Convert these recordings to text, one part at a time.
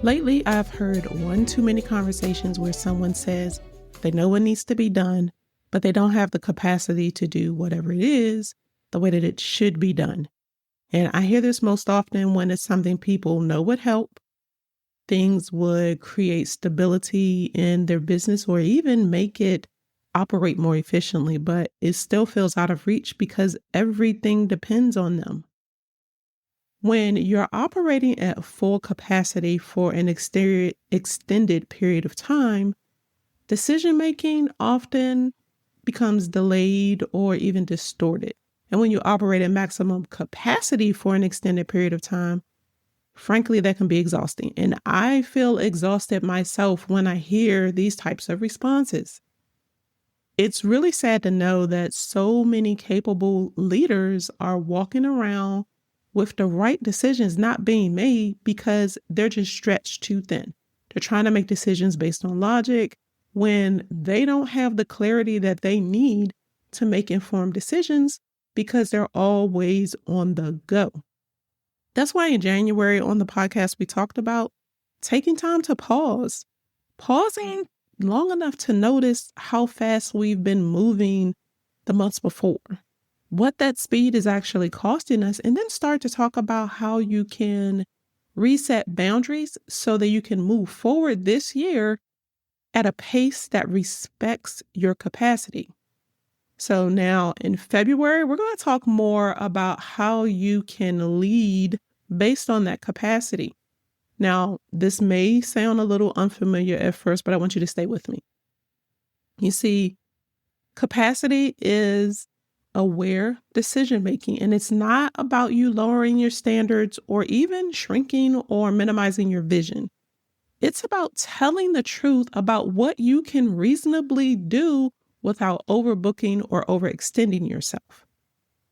Lately, I've heard one too many conversations where someone says they know what needs to be done, but they don't have the capacity to do whatever it is the way that it should be done. And I hear this most often when it's something people know would help. Things would create stability in their business or even make it operate more efficiently, but it still feels out of reach because everything depends on them. When you're operating at full capacity for an extended period of time, decision making often becomes delayed or even distorted. And when you operate at maximum capacity for an extended period of time, frankly, that can be exhausting. And I feel exhausted myself when I hear these types of responses. It's really sad to know that so many capable leaders are walking around with the right decisions not being made because they're just stretched too thin. They're trying to make decisions based on logic when they don't have the clarity that they need to make informed decisions because they're always on the go. That's why in January on the podcast, we talked about taking time to pause, pausing long enough to notice how fast we've been moving the months before, what that speed is actually costing us, and then start to talk about how you can reset boundaries so that you can move forward this year at a pace that respects your capacity. So now in February, we're going to talk more about how you can lead based on that capacity. Now, this may sound a little unfamiliar at first, but I want you to stay with me. You see, capacity is aware decision-making, and it's not about you lowering your standards or even shrinking or minimizing your vision. It's about telling the truth about what you can reasonably do without overbooking or overextending yourself.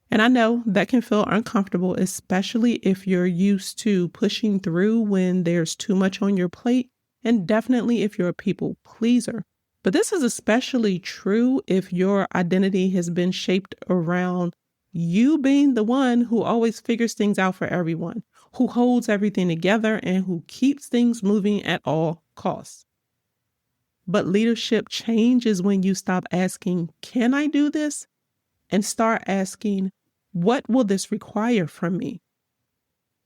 And I know that can feel uncomfortable, especially if you're used to pushing through when there's too much on your plate, and definitely if you're a people pleaser. But this is especially true if your identity has been shaped around you being the one who always figures things out for everyone, who holds everything together, and who keeps things moving at all costs. But leadership changes when you stop asking, "Can I do this?" and start asking, "What will this require from me?"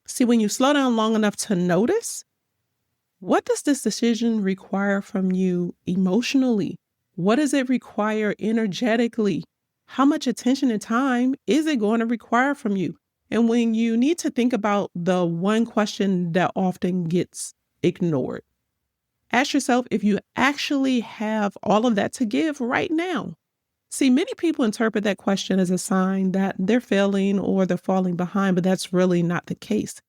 See, when you slow down long enough to notice, what does this decision require from you emotionally? What does it require energetically? How much attention and time is it going to require from you? And when you need to think about the one question that often gets ignored, ask yourself if you actually have all of that to give right now. See, many people interpret that question as a sign that they're failing or they're falling behind, but that's really not the case.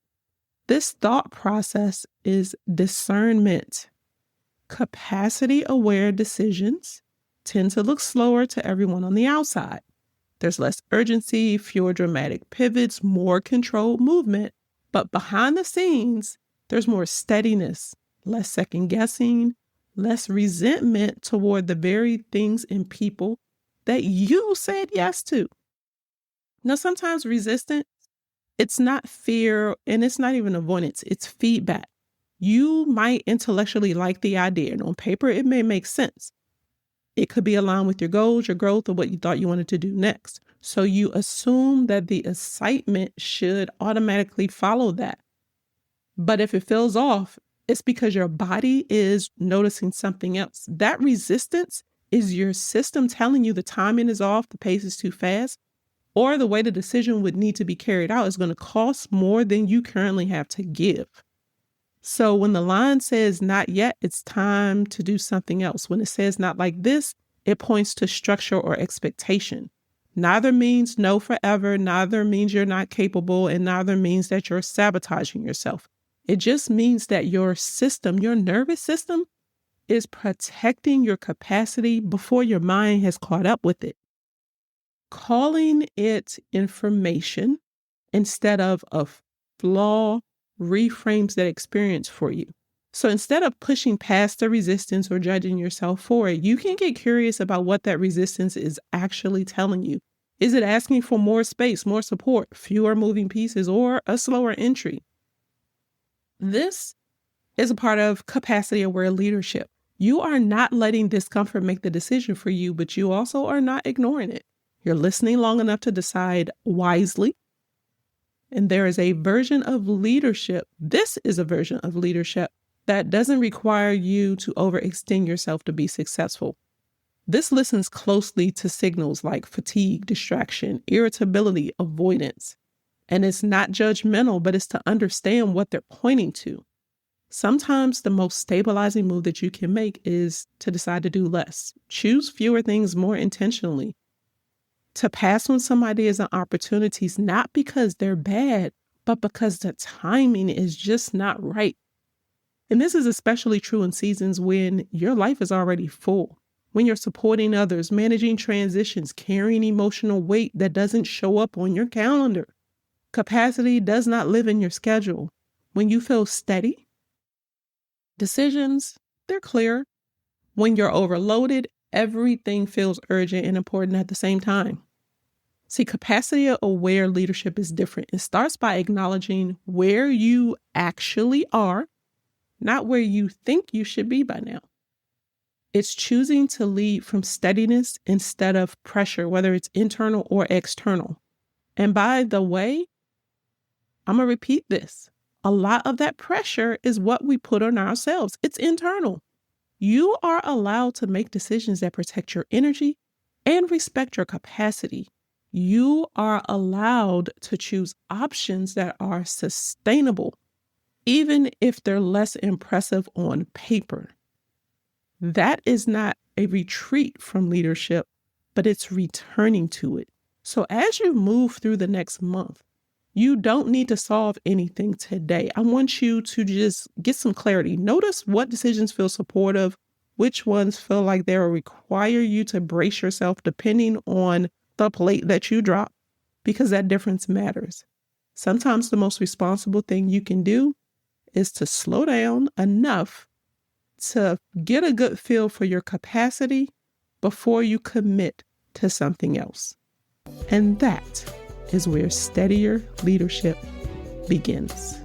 This thought process is discernment. Capacity-aware decisions tend to look slower to everyone on the outside. There's less urgency, fewer dramatic pivots, more controlled movement. But behind the scenes, there's more steadiness, less second-guessing, less resentment toward the very things and people that you said yes to. Now, sometimes resistance, it's not fear and it's not even avoidance, it's feedback. You might intellectually like the idea, and on paper, it may make sense. It could be aligned with your goals, your growth, or what you thought you wanted to do next. So you assume that the excitement should automatically follow that. But if it feels off, it's because your body is noticing something else. That resistance is your system telling you the timing is off, the pace is too fast, or the way the decision would need to be carried out is going to cost more than you currently have to give. So when the line says not yet, it's time to do something else. When it says not like this, it points to structure or expectation. Neither means no forever, neither means you're not capable, and neither means that you're sabotaging yourself. It just means that your system, your nervous system, is protecting your capacity before your mind has caught up with it. Calling it information instead of a flaw reframes that experience for you. So instead of pushing past the resistance or judging yourself for it, you can get curious about what that resistance is actually telling you. Is it asking for more space, more support, fewer moving pieces, or a slower entry? This is a part of capacity-aware leadership. You are not letting discomfort make the decision for you, but you also are not ignoring it. You're listening long enough to decide wisely. And there is a version of leadership. This is a version of leadership that doesn't require you to overextend yourself to be successful. This listens closely to signals like fatigue, distraction, irritability, avoidance. And it's not judgmental, but it's to understand what they're pointing to. Sometimes the most stabilizing move that you can make is to decide to do less. Choose fewer things more intentionally. To pass on some ideas and opportunities, not because they're bad, but because the timing is just not right. And this is especially true in seasons when your life is already full, when you're supporting others, managing transitions, carrying emotional weight that doesn't show up on your calendar. Capacity does not live in your schedule. When you feel steady, decisions, they're clear. When you're overloaded, everything feels urgent and important at the same time. See, capacity-aware leadership is different. It starts by acknowledging where you actually are, not where you think you should be by now. It's choosing to lead from steadiness instead of pressure, whether it's internal or external. And by the way, I'm going to repeat this. A lot of that pressure is what we put on ourselves. It's internal. You are allowed to make decisions that protect your energy and respect your capacity. You are allowed to choose options that are sustainable, even if they're less impressive on paper. That is not a retreat from leadership, but it's returning to it. So as you move through the next month, you don't need to solve anything today. I want you to just get some clarity. Notice what decisions feel supportive, which ones feel like they'll require you to brace yourself depending on the plate that you drop, because that difference matters. Sometimes the most responsible thing you can do is to slow down enough to get a good feel for your capacity before you commit to something else. And that is where steadier leadership begins.